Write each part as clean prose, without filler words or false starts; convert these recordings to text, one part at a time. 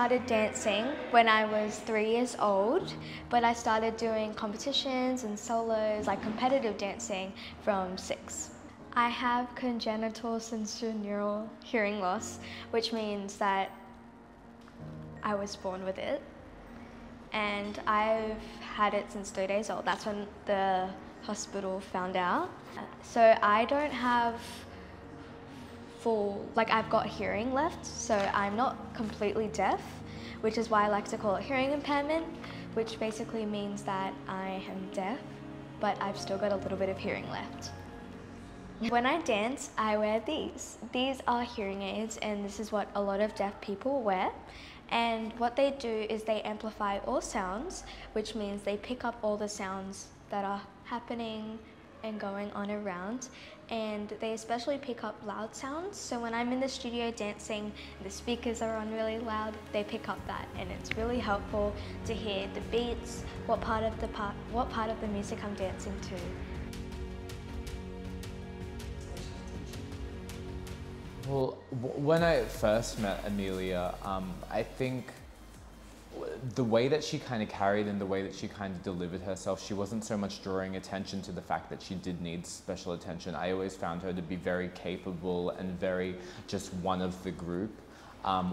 started dancing when I was 3 years old, but I started doing competitions and solos, like competitive dancing, from 6. I have congenital sensorineural hearing loss, which means that I was born with it. And I've had it since 3 days old. That's when the hospital found out. So I don't have I've got hearing left, so I'm not completely deaf, which is why I like to call it hearing impairment, which basically means that I am deaf, but I've still got a little bit of hearing left. When I dance, I wear these. These are hearing aids, and this is what a lot of deaf people wear. And what they do is they amplify all sounds, which means they pick up all the sounds that are happening and going on around, and they especially pick up loud sounds. So when I'm in the studio dancing, the speakers are on really loud, they pick up that, and it's really helpful to hear the beats, what part of the music I'm dancing to. Well, when I first met Amelia, I think the way that she kind of carried and the way that she kind of delivered herself, she wasn't so much drawing attention to the fact that she did need special attention. I always found her to be very capable and very just one of the group.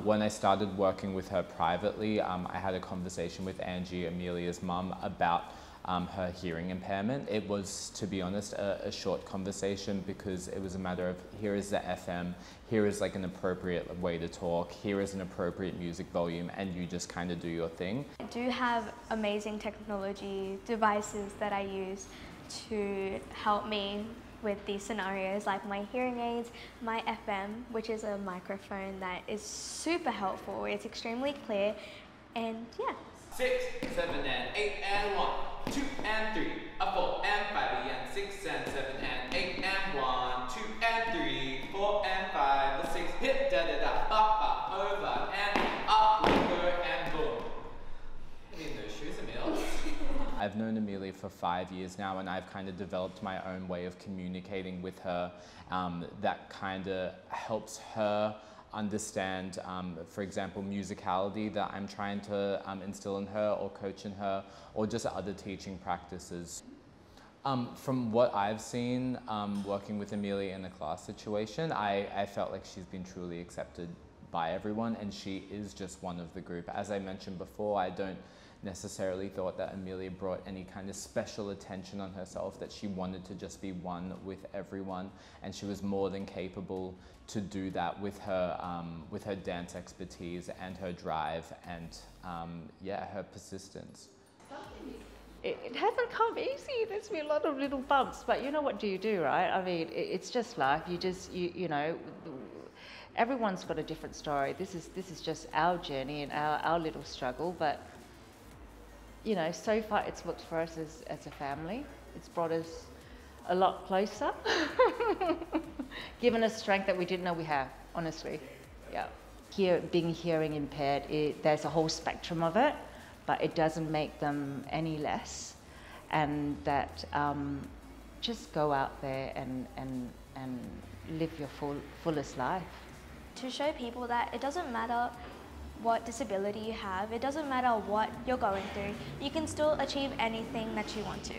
When I started working with her privately, I had a conversation with Angie, Amelia's mum, about her hearing impairment. It was, to be honest, a short conversation, because it was a matter of, here is the FM, here is like an appropriate way to talk, here is an appropriate music volume, and you just kind of do your thing. I do have amazing technology devices that I use to help me with these scenarios, like my hearing aids, my FM, which is a microphone that is super helpful. It's extremely clear, and yeah. 6, 7 and 8 and 1, 2 and 3, 4 and 5 and 6 and 7 and 8 and 1, 2 and 3, 4 and 5, 6, hit da da da, up, over and up, over and boom. I mean, those shoes are meals. I've known Amelia for 5 years now, and I've kind of developed my own way of communicating with her that kind of helps her understand, for example, musicality that I'm trying to instill in her or coach in her, or just other teaching practices. From what I've seen working with Amelia in a class situation, I felt like she's been truly accepted by everyone, and she is just one of the group. As I mentioned before, I don't necessarily thought that Amelia brought any kind of special attention on herself, that she wanted to just be one with everyone, and she was more than capable to do that with her dance expertise and her drive and yeah, her persistence. It hasn't come easy. There's been a lot of little bumps, but you know, what do you do, right? I mean, it's just life. You know, everyone's got a different story. This is just our journey and our little struggle, but you know, so far it's worked for us as a family. It's brought us a lot closer, given us strength that we didn't know we have, honestly. Yeah. Being hearing impaired, there's a whole spectrum of it, but it doesn't make them any less. And that just go out there and live your fullest life. To show people that it doesn't matter what disability you have, it doesn't matter what you're going through, you can still achieve anything that you want to.